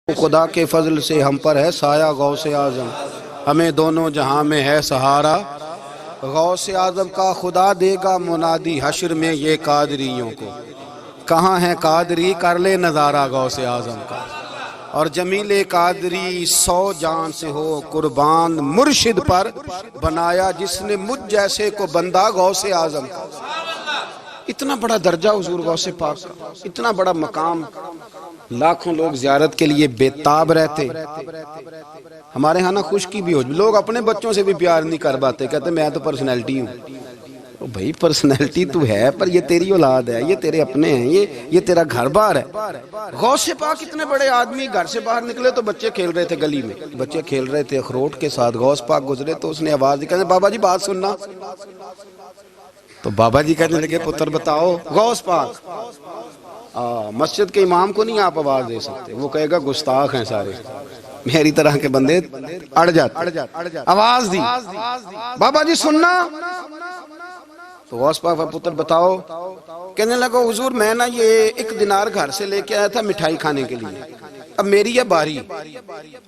خدا کے فضل سے ہم پر ہے سایہ غوث اعظم، ہمیں دونوں جہاں میں ہے سہارا۔ غوث اعظم کا خدا دے گا منادی حشر میں یہ قادریوں کو، کہاں ہے قادری کر لے نظارہ غوث اعظم کا۔ اور جمیل قادری 100 جان سے ہو قربان، مرشد پر بنایا جس نے مجھ جیسے کو بندہ غوث اعظم کا۔ اتنا بڑا درجہ حضور غوث پاک کا، اتنا بڑا مقام، لاکھوں لوگ زیارت کے لیے بےتاب رہتے۔ ہمارے ہاں نا خشکی بھی ہو، لوگ اپنے بچوں سے بھی پیار نہیں کر پاتے، کہتے میں تو پرسنالٹی ہوں۔ بھائی پرسنالٹی تو ہے، پر یہ تیری اولاد ہے، یہ تیرے اپنے ہیں، یہ تیرا گھر بار ہے۔ غوث پاک اتنے بڑے آدمی گھر سے باہر نکلے تو بچے کھیل رہے تھے، گلی میں بچے کھیل رہے تھے اخروٹ کے ساتھ، غوث پاک گزرے تو اس نے آواز دی، کہتے بابا جی بات سننا۔ تو بابا جی کہنے لگے پتر بتاؤ۔ غوث پاک مسجد کے امام کو نہیں آپ آواز دے سکتے، وہ کہے گا گستاخ ہیں سارے، میری طرح کے بندے اڑ جاتے۔ آواز دی، بابا جی سننا۔ تو غوث پاک پتر بتاؤ۔ کہنے لگا حضور میں نا یہ 1 دینار گھر سے لے کے آیا تھا مٹھائی کھانے کے لیے، اب میری ہے باری،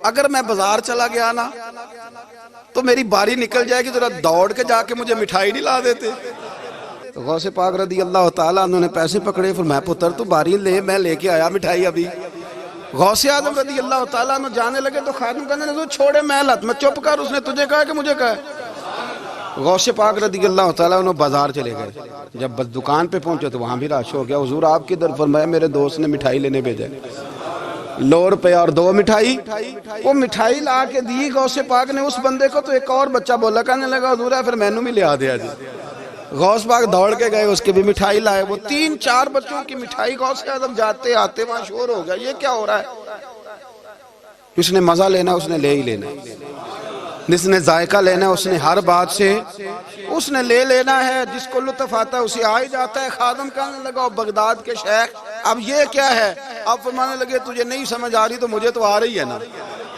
اگر میں بازار چلا گیا نا تو میری باری نکل جائے گی، ذرا دوڑ کے جا کے مجھے مٹھائی نہیں لا دیتے؟ تو غوث پاک رضی اللہ تعالیٰ انہوں نے پیسے پکڑے، فرمایا پتر تو باری لے، میں لے کے آیا مٹھائی ابھی۔ غوث اعظم رضی اللہ تعالیٰ عنہ جانے لگے تو خادم کہنے لگے چھوڑے محلت میں، چپ کر، اس نے تجھے کہا کہ مجھے کہا ہے۔ غوث پاک رضی اللہ تعالیٰ عنہ بازار چلے گئے، جب بس دکان پہ پہنچے تو وہاں بھی رش ہو گیا۔ حضور آپ کی در، فرمایا میرے دوست نے مٹھائی لینے بھیجا، 100 روپے اور 2 مٹھائی۔ وہ مٹھائی لا کے دی غوث پاک نے اس بندے کو، تو ایک اور بچہ بولا، کہنے لگا حضور ہے پھر مینوں بھی لے آ دیا جی۔ غوث پاک دوڑ کے گئے، اس کے بھی مٹھائی لائے، وہ 3-4 بچوں کی مٹھائی غوث اعظم جاتے آتے وہاں شور ہو گیا، یہ کیا ہو رہا ہے؟ جس نے مزہ لینا اس نے لے ہی لینا، جس نے ذائقہ لینا اس نے ہر بات سے اس نے لے لینا ہے، جس کو لطف آتا ہے اسے آ ہی جاتا ہے۔ خادم کہنے لگا بغداد کے شیخ اب یہ کیا ہے؟ اب فرمانے لگے تجھے نہیں سمجھ آ رہی تو مجھے تو آ رہی ہے نا۔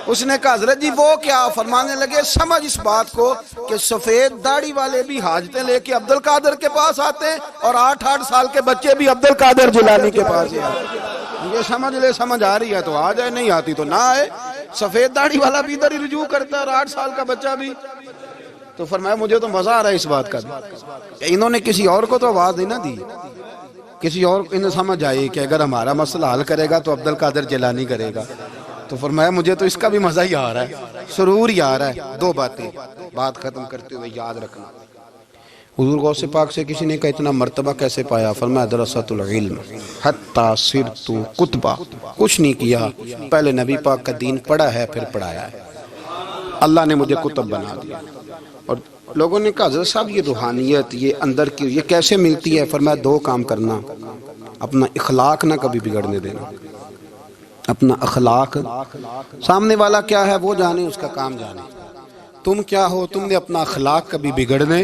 اس نے کہا حضرت جی وہ کیا؟ فرمانے لگے سمجھ اس بات کو کہ سفید داڑھی والے بھی حاجتیں لے کے عبد القادر کے پاس آتے ہیں، اور 8-8 سال کے بچے بھی عبد القادر جیلانی کے پاس آتے۔ یہ سمجھ لے، سمجھ آ رہی ہے تو آ جائے، نہیں آتی تو نہ آئے۔ سفید داڑھی والا بھی ادھر ہی رجوع کرتا ہے اور 8 سال کا بچہ بھی۔ تو فرمایا مجھے تو مزہ آ رہا ہے اس بات کا، انہوں نے کسی اور کو تو آواز نہیں نہ دی، کسی اور کو انہیں سمجھ آئی کہ اگر ہمارا مسئلہ حل کرے گا تو عبد القادر جیلانی کرے گا۔ تو فرمایا مجھے تو اس کا بھی مزہ ہی آ رہا ہے، سرور ہی آ رہا ہے۔ 2 باتیں بات ختم کرتے ہوئے یاد رکھنا۔ حضور غوث پاک سے کسی نے کہا اتنا مرتبہ کیسے پایا؟ فرمایا درست العلم حتی صرت کتبہ، کچھ نہیں کیا، پہلے نبی پاک کا دین پڑھا ہے پھر پڑھایا ہے، اللہ نے مجھے کتب بنا دیا۔ اور لوگوں نے کہا حضرت صاحب یہ روحانیت، یہ اندر کی، یہ کیسے ملتی ہے؟ فرمایا 2 کام کرنا، اپنا اخلاق نہ کبھی بگڑنے دینا، اپنا اخلاق، سامنے والا کیا ہے وہ جانے، اس کا کام جانے، تم کیا ہو، تم نے اپنا اخلاق کبھی بگڑنے۔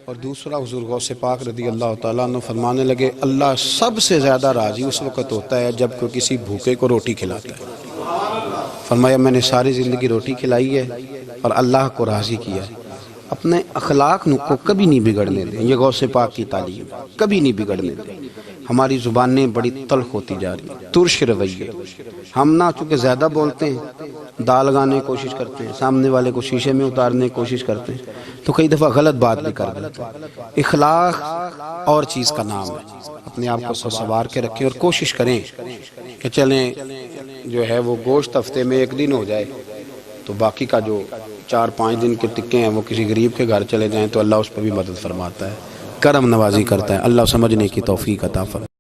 اور دوسرا حضور غوث پاک رضی اللہ تعالیٰ عنہ فرمانے لگے اللہ سب سے زیادہ راضی اس وقت ہوتا ہے جب کوئی کسی بھوکے کو روٹی کھلاتا ہے۔ فرمایا میں نے ساری زندگی روٹی کھلائی ہے اور اللہ کو راضی کیا ہے۔ اپنے اخلاق کو کبھی نہیں بگڑنے دیں، یہ غوث پاک کی تعلیم، کبھی نہیں بگڑنے دیں۔ ہماری زبانیں بڑی تلخ ہوتی جا رہی ہیں، ترش رویے، ہم نہ چونکہ زیادہ بولتے ہیں، دال لگانے کی کوشش کرتے ہیں، سامنے والے کو شیشے میں اتارنے کی کوشش کرتے ہیں، تو کئی دفعہ غلط بات بھی کر دیتے ہیں۔ اخلاق اور چیز کا نام ہے، اپنے آپ کو سنوار کے رکھیں اور کوشش کریں کہ چلیں جو ہے وہ گوشت ہفتے میں 1 دن ہو جائے، تو باقی کا جو 4-5 دن کے ٹکے ہیں وہ کسی غریب کے گھر چلے جائیں تو اللہ اس پہ بھی مدد فرماتا ہے، کرم نوازی کرتا ہے۔ اللہ سمجھنے کی توفیق عطا فرمائے۔